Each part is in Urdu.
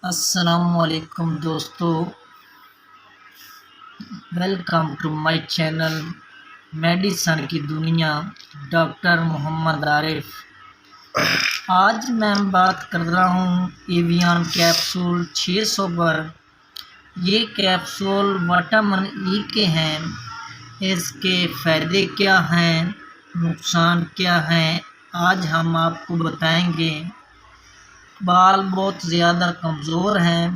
السلام علیکم دوستو، welcome to my channel medicine کی دنیا، ڈاکٹر محمد عارف۔ آج میں بات کر رہا ہوں ایویان کیپسول 600 پر۔ یہ کیپسول وٹامن ای کے ہیں۔ اس کے فائدے کیا ہیں، نقصان کیا ہیں، آج ہم آپ کو بتائیں گے۔ بال بہت زیادہ کمزور ہیں،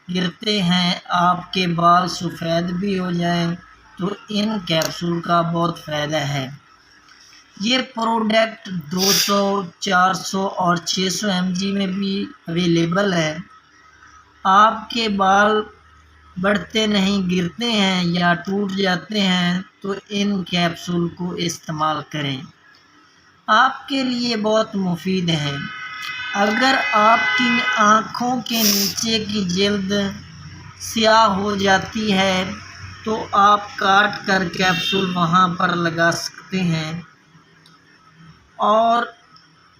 گرتے ہیں، آپ کے بال سفید بھی ہو جائیں تو ان کیپسول کا بہت فائدہ ہے۔ یہ پروڈکٹ 200، 400 اور 600 mg میں بھی اویلیبل ہے۔ آپ کے بال بڑھتے نہیں، گرتے ہیں یا ٹوٹ جاتے ہیں تو ان کیپسول کو استعمال کریں، آپ کے لیے بہت مفید ہے۔ اگر آپ کی آنکھوں کے نیچے کی جلد سیاہ ہو جاتی ہے تو آپ کاٹ کر کیپسول وہاں پر لگا سکتے ہیں، اور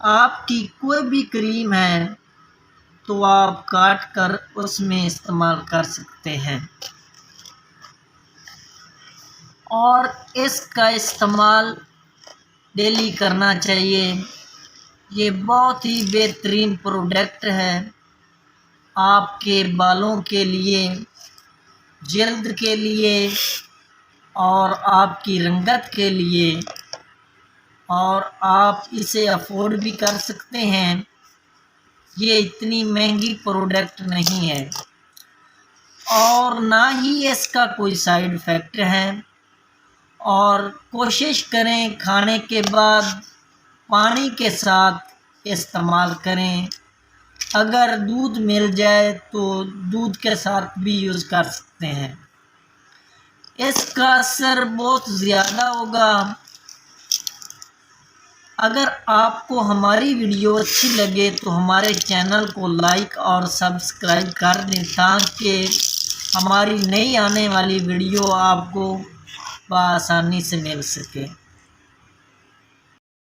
آپ کی کوئی بھی کریم ہے تو آپ کاٹ کر اس میں استعمال کر سکتے ہیں، اور اس کا استعمال ڈیلی کرنا چاہیے۔ یہ بہت ہی بہترین پروڈکٹ ہے آپ کے بالوں کے لیے، جلد کے لیے، اور آپ کی رنگت کے لیے، اور آپ اسے افورڈ بھی کر سکتے ہیں۔ یہ اتنی مہنگی پروڈکٹ نہیں ہے، اور نہ ہی اس کا کوئی سائیڈ ایفیکٹ ہے۔ اور کوشش کریں کھانے کے بعد پانی کے ساتھ استعمال کریں۔ اگر دودھ مل جائے تو دودھ کے ساتھ بھی یوز کر سکتے ہیں، اس کا اثر بہت زیادہ ہوگا۔ اگر آپ کو ہماری ویڈیو اچھی لگے تو ہمارے چینل کو لائک اور سبسکرائب کر دیں تاکہ ہماری نئی آنے والی ویڈیو آپ کو بآسانی سے مل سکے۔